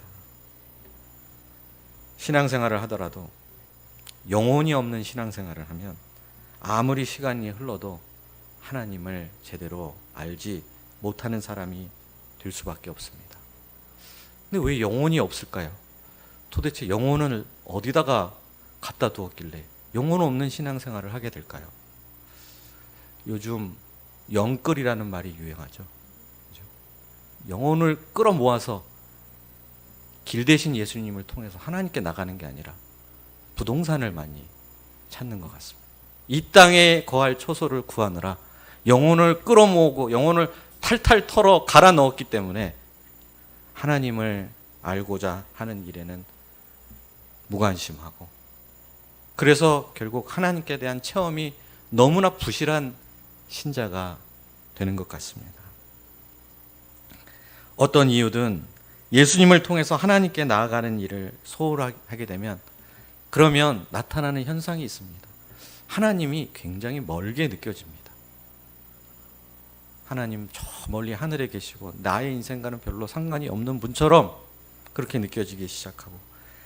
신앙생활을 하더라도 영혼이 없는 신앙생활을 하면 아무리 시간이 흘러도 하나님을 제대로 알지 못하는 사람이 될 수밖에 없습니다. 근데 왜 영혼이 없을까요? 도대체 영혼을 어디다가 갖다 두었길래 영혼 없는 신앙생활을 하게 될까요? 요즘 영끌이라는 말이 유행하죠. 영혼을 끌어모아서 길 대신 예수님을 통해서 하나님께 나가는 게 아니라 부동산을 많이 찾는 것 같습니다. 이 땅에 거할 초소를 구하느라 영혼을 끌어모으고 영혼을 탈탈 털어 갈아 넣었기 때문에 하나님을 알고자 하는 일에는 무관심하고, 그래서 결국 하나님께 대한 체험이 너무나 부실한 신자가 되는 것 같습니다. 어떤 이유든 예수님을 통해서 하나님께 나아가는 일을 소홀하게 되면 그러면 나타나는 현상이 있습니다. 하나님이 굉장히 멀게 느껴집니다. 하나님 저 멀리 하늘에 계시고 나의 인생과는 별로 상관이 없는 분처럼 그렇게 느껴지기 시작하고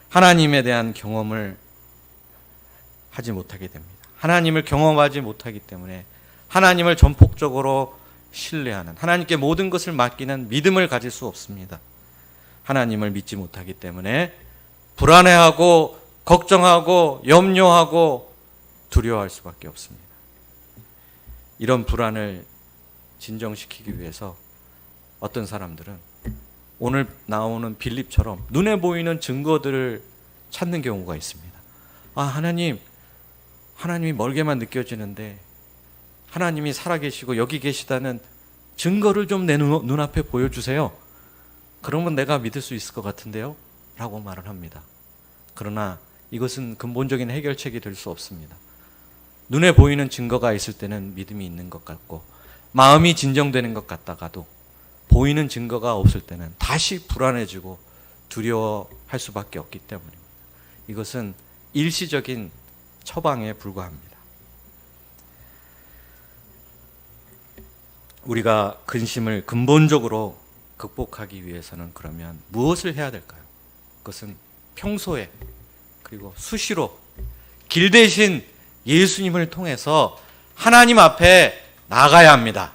하나님에 대한 경험을 하지 못하게 됩니다. 하나님을 경험하지 못하기 때문에 하나님을 전폭적으로 신뢰하는, 하나님께 모든 것을 맡기는 믿음을 가질 수 없습니다. 하나님을 믿지 못하기 때문에 불안해하고 걱정하고 염려하고 두려워할 수밖에 없습니다. 이런 불안을 진정시키기 위해서 어떤 사람들은 오늘 나오는 빌립처럼 눈에 보이는 증거들을 찾는 경우가 있습니다. 하나님이 멀게만 느껴지는데 하나님이 살아계시고 여기 계시다는 증거를 좀 내 눈앞에 보여주세요. 그러면 내가 믿을 수 있을 것 같은데요? 라고 말을 합니다. 그러나 이것은 근본적인 해결책이 될 수 없습니다. 눈에 보이는 증거가 있을 때는 믿음이 있는 것 같고 마음이 진정되는 것 같다가도 보이는 증거가 없을 때는 다시 불안해지고 두려워할 수밖에 없기 때문입니다. 이것은 일시적인 처방에 불과합니다. 우리가 근심을 근본적으로 극복하기 위해서는 그러면 무엇을 해야 될까요? 그것은 평소에 그리고 수시로 길 대신 예수님을 통해서 하나님 앞에 나가야 합니다.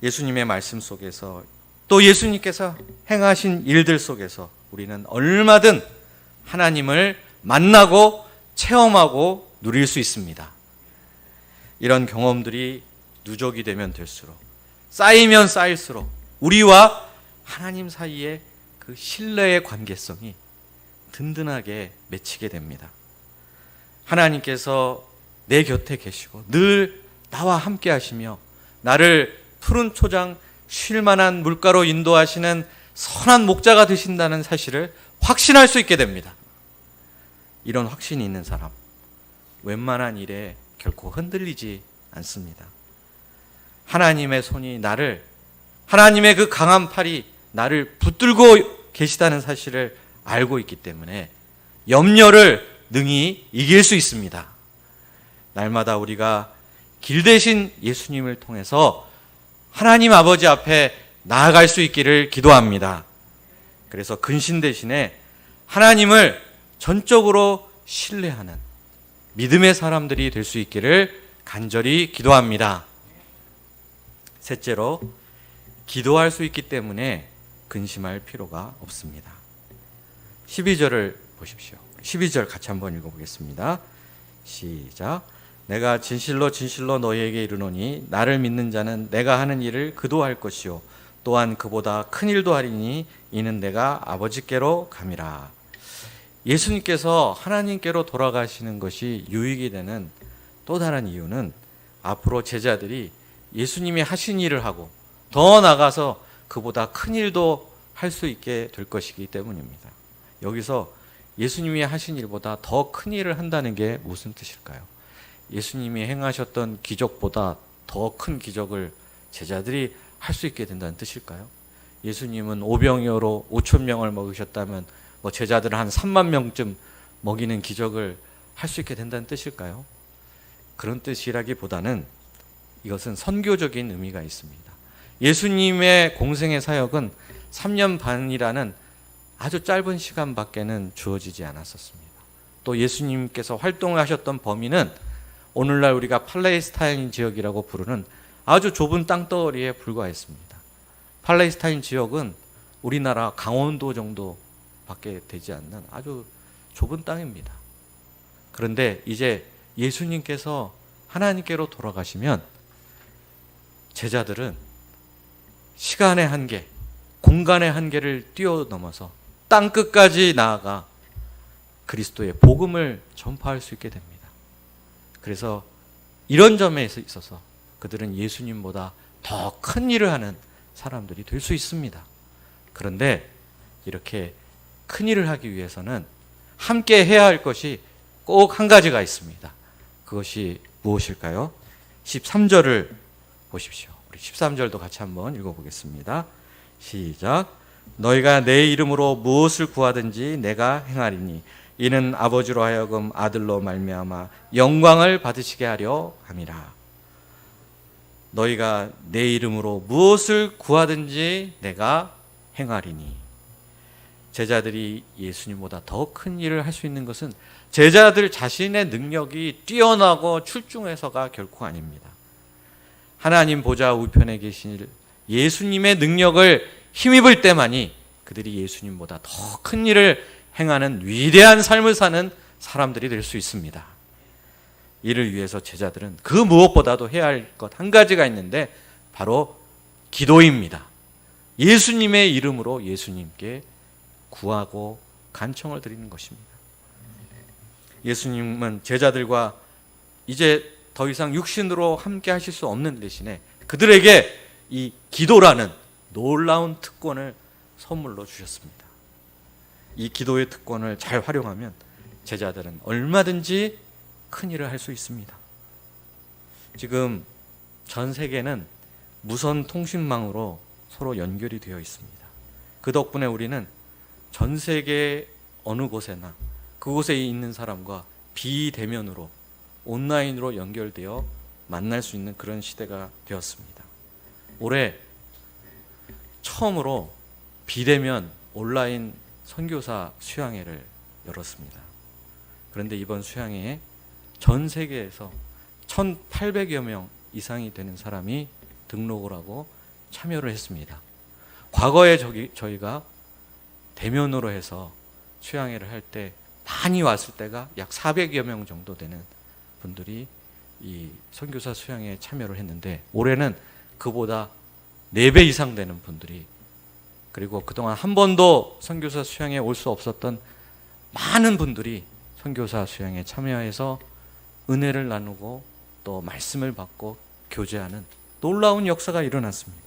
예수님의 말씀 속에서 또 예수님께서 행하신 일들 속에서 우리는 얼마든 하나님을 만나고 체험하고 누릴 수 있습니다. 이런 경험들이 누적이 되면 될수록, 쌓이면 쌓일수록 우리와 하나님 사이의 그 신뢰의 관계성이 든든하게 맺히게 됩니다. 하나님께서 내 곁에 계시고 늘 나와 함께 하시며 나를 푸른 초장 쉴 만한 물가로 인도하시는 선한 목자가 되신다는 사실을 확신할 수 있게 됩니다. 이런 확신이 있는 사람, 웬만한 일에 결코 흔들리지 않습니다. 하나님의 손이 나를, 하나님의 그 강한 팔이 나를 붙들고 계시다는 사실을 알고 있기 때문에 염려를 능히 이길 수 있습니다. 날마다 우리가 길 대신 예수님을 통해서 하나님 아버지 앞에 나아갈 수 있기를 기도합니다. 그래서 근심 대신에 하나님을 전적으로 신뢰하는 믿음의 사람들이 될 수 있기를 간절히 기도합니다. 셋째로, 기도할 수 있기 때문에 근심할 필요가 없습니다. 12절을 보십시오. 12절 같이 한번 읽어보겠습니다. 시작. 내가 진실로 진실로 너희에게 이르노니 나를 믿는 자는 내가 하는 일을 그도 할 것이요 또한 그보다 큰 일도 하리니 이는 내가 아버지께로 감이라. 예수님께서 하나님께로 돌아가시는 것이 유익이 되는 또 다른 이유는 앞으로 제자들이 예수님이 하신 일을 하고 더 나아가서 그보다 큰 일도 할 수 있게 될 것이기 때문입니다. 여기서 예수님이 하신 일보다 더 큰 일을 한다는 게 무슨 뜻일까요? 예수님이 행하셨던 기적보다 더 큰 기적을 제자들이 할 수 있게 된다는 뜻일까요? 예수님은 오병이어로 5천 명을 먹으셨다면 제자들은 한 3만 명쯤 먹이는 기적을 할 수 있게 된다는 뜻일까요? 그런 뜻이라기보다는 이것은 선교적인 의미가 있습니다. 예수님의 공생의 사역은 3년 반이라는 아주 짧은 시간밖에는 주어지지 않았었습니다. 또 예수님께서 활동하셨던 범위는 오늘날 우리가 팔레스타인 지역이라고 부르는 아주 좁은 땅덩어리에 불과했습니다. 팔레스타인 지역은 우리나라 강원도 정도밖에 되지 않는 아주 좁은 땅입니다. 그런데 이제 예수님께서 하나님께로 돌아가시면 제자들은 시간의 한계, 공간의 한계를 뛰어넘어서 땅끝까지 나아가 그리스도의 복음을 전파할 수 있게 됩니다. 그래서 이런 점에 있어서 그들은 예수님보다 더 큰 일을 하는 사람들이 될 수 있습니다. 그런데 이렇게 큰 일을 하기 위해서는 함께 해야 할 것이 꼭 한 가지가 있습니다. 그것이 무엇일까요? 13절을 보십시오. 우리 13절도 같이 한번 읽어보겠습니다. 시작. 너희가 내 이름으로 무엇을 구하든지 내가 행하리니 이는 아버지로 하여금 아들로 말미암아 영광을 받으시게 하려 함이라. 너희가 내 이름으로 무엇을 구하든지 내가 행하리니. 제자들이 예수님보다 더 큰 일을 할 수 있는 것은 제자들 자신의 능력이 뛰어나고 출중해서가 결코 아닙니다. 하나님 보좌 우편에 계신 예수님의 능력을 힘입을 때만이 그들이 예수님보다 더 큰 일을 행하는 위대한 삶을 사는 사람들이 될 수 있습니다. 이를 위해서 제자들은 그 무엇보다도 해야 할 것 한 가지가 있는데 바로 기도입니다. 예수님의 이름으로 예수님께 구하고 간청을 드리는 것입니다. 예수님은 제자들과 이제 더 이상 육신으로 함께 하실 수 없는 대신에 그들에게 이 기도라는 놀라운 특권을 선물로 주셨습니다. 이 기도의 특권을 잘 활용하면 제자들은 얼마든지 큰 일을 할 수 있습니다. 지금 전 세계는 무선 통신망으로 서로 연결이 되어 있습니다. 그 덕분에 우리는 전 세계 어느 곳에나 그곳에 있는 사람과 비대면으로 온라인으로 연결되어 만날 수 있는 그런 시대가 되었습니다. 올해 처음으로 비대면 온라인 선교사 수양회를 열었습니다. 그런데 이번 수양회에 전 세계에서 1,800여 명 이상이 되는 사람이 등록을 하고 참여를 했습니다. 과거에 저희가 대면으로 해서 수양회를 할 때 많이 왔을 때가 약 400여 명 정도 되는 분들이 이 선교사 수양회에 참여를 했는데, 올해는 그보다 4배 이상 되는 분들이, 그리고 그동안 한 번도 선교사 수양회에 올 수 없었던 많은 분들이 선교사 수양회에 참여해서 은혜를 나누고 또 말씀을 받고 교제하는 놀라운 역사가 일어났습니다.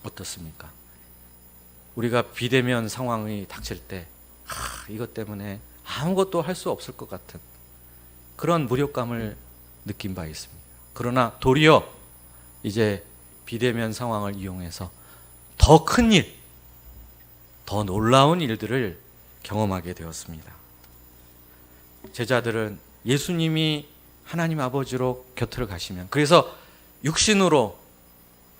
어떻습니까? 우리가 비대면 상황이 닥칠 때 이것 때문에 아무것도 할 수 없을 것 같은 그런 무력감을 느낀 바 있습니다. 그러나 도리어 이제 비대면 상황을 이용해서 더 큰 일, 더 놀라운 일들을 경험하게 되었습니다. 제자들은 예수님이 하나님 아버지로 곁을 가시면, 그래서 육신으로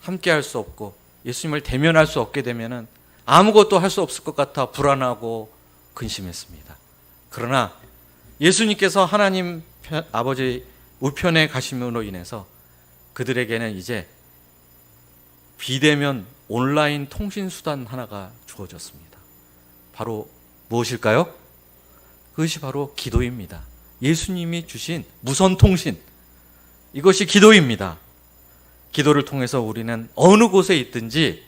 함께 할 수 없고 예수님을 대면할 수 없게 되면은 아무것도 할 수 없을 것 같아 불안하고 근심했습니다. 그러나 예수님께서 하나님 아버지 우편에 가심으로 인해서 그들에게는 이제 비대면 온라인 통신 수단 하나가 주어졌습니다. 바로 무엇일까요? 그것이 바로 기도입니다. 예수님이 주신 무선 통신, 이것이 기도입니다. 기도를 통해서 우리는 어느 곳에 있든지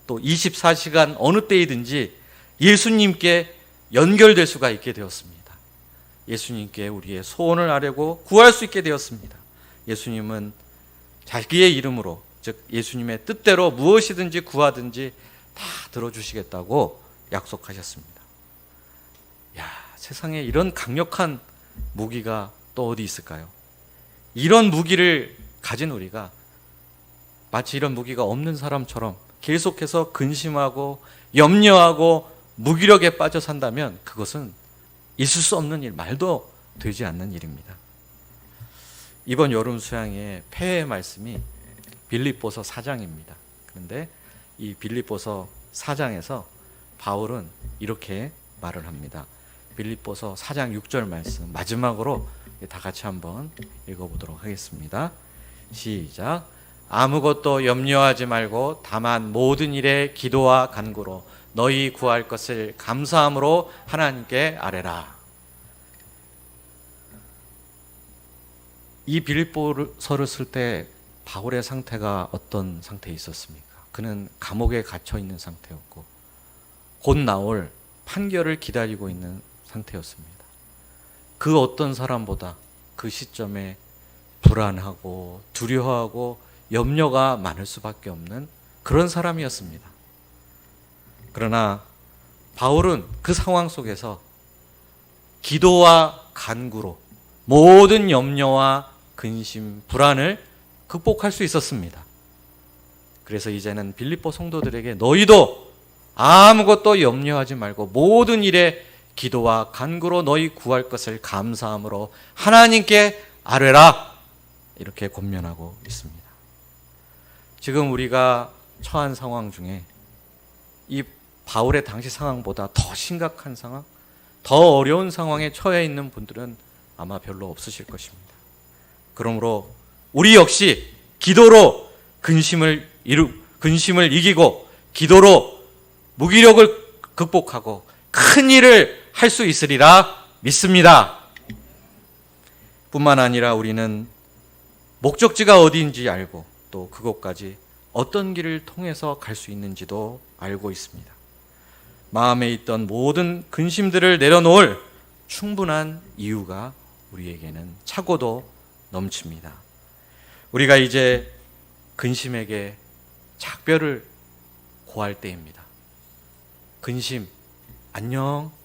또 24시간 어느 때이든지 예수님께 연결될 수가 있게 되었습니다. 예수님께 우리의 소원을 아뢰고 구할 수 있게 되었습니다. 예수님은 자기의 이름으로, 즉 예수님의 뜻대로 무엇이든지 구하든지 다 들어주시겠다고 약속하셨습니다. 세상에 이런 강력한 무기가 또 어디 있을까요? 이런 무기를 가진 우리가 마치 이런 무기가 없는 사람처럼 계속해서 근심하고 염려하고 무기력에 빠져 산다면 그것은 있을 수 없는 일, 말도 되지 않는 일입니다. 이번 여름 수양의 폐의 말씀이 빌립보서 4장입니다. 그런데 이 빌립보서 4장에서 바울은 이렇게 말을 합니다. 빌립보서 4장 6절 말씀 마지막으로 다 같이 한번 읽어보도록 하겠습니다. 시작. 아무것도 염려하지 말고 다만 모든 일에 기도와 간구로 너희 구할 것을 감사함으로 하나님께 아뢰라. 이 빌립보서를 쓸 때 바울의 상태가 어떤 상태에 있었습니까? 그는 감옥에 갇혀 있는 상태였고 곧 나올 판결을 기다리고 있는 상태였습니다. 그 어떤 사람보다 그 시점에 불안하고 두려워하고 염려가 많을 수밖에 없는 그런 사람이었습니다. 그러나 바울은 그 상황 속에서 기도와 간구로 모든 염려와 근심, 불안을 극복할 수 있었습니다. 그래서 이제는 빌립보 성도들에게 너희도 아무것도 염려하지 말고 모든 일에 기도와 간구로 너희 구할 것을 감사함으로 하나님께 아뢰라, 이렇게 권면하고 있습니다. 지금 우리가 처한 상황 중에 이 바울의 당시 상황보다 더 심각한 상황, 더 어려운 상황에 처해 있는 분들은 아마 별로 없으실 것입니다. 그러므로 우리 역시 기도로 근심을 이기고 기도로 무기력을 극복하고 큰 일을 할 수 있으리라 믿습니다. 뿐만 아니라 우리는 목적지가 어디인지 알고 또 그곳까지 어떤 길을 통해서 갈 수 있는지도 알고 있습니다. 마음에 있던 모든 근심들을 내려놓을 충분한 이유가 우리에게는 차고도 넘칩니다. 우리가 이제 근심에게 작별을 고할 때입니다. 근심, 안녕.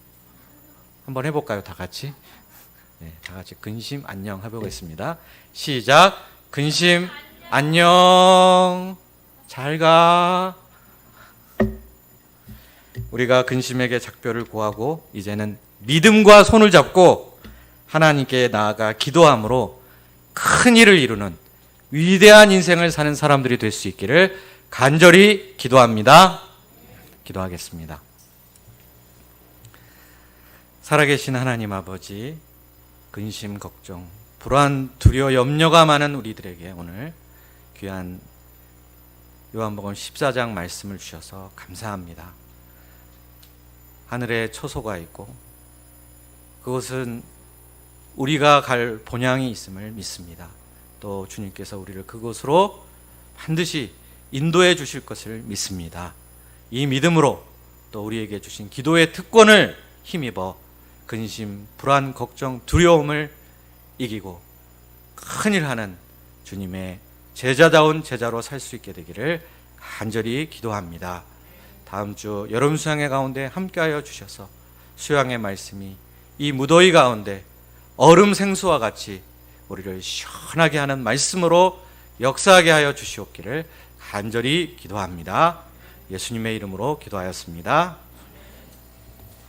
한번 해볼까요? 다 같이? 네, 다 같이 근심, 안녕 해보겠습니다. 시작. 근심, 안녕. 잘 가. 우리가 근심에게 작별을 고하고 이제는 믿음과 손을 잡고 하나님께 나아가 기도함으로 큰 일을 이루는 위대한 인생을 사는 사람들이 될 수 있기를 간절히 기도합니다. 기도하겠습니다. 살아계신 하나님 아버지, 근심, 걱정, 불안, 두려워, 염려가 많은 우리들에게 오늘 귀한 요한복음 14장 말씀을 주셔서 감사합니다. 하늘에 초소가 있고 그것은 우리가 갈 본향이 있음을 믿습니다. 또 주님께서 우리를 그곳으로 반드시 인도해 주실 것을 믿습니다. 이 믿음으로 또 우리에게 주신 기도의 특권을 힘입어 근심, 불안, 걱정, 두려움을 이기고 큰일 하는 주님의 제자다운 제자로 살 수 있게 되기를 간절히 기도합니다. 다음 주 여름 수양회 가운데 함께하여 주셔서 수양의 말씀이 이 무더위 가운데 얼음 생수와 같이 우리를 시원하게 하는 말씀으로 역사하게 하여 주시옵기를 간절히 기도합니다. 예수님의 이름으로 기도하였습니다.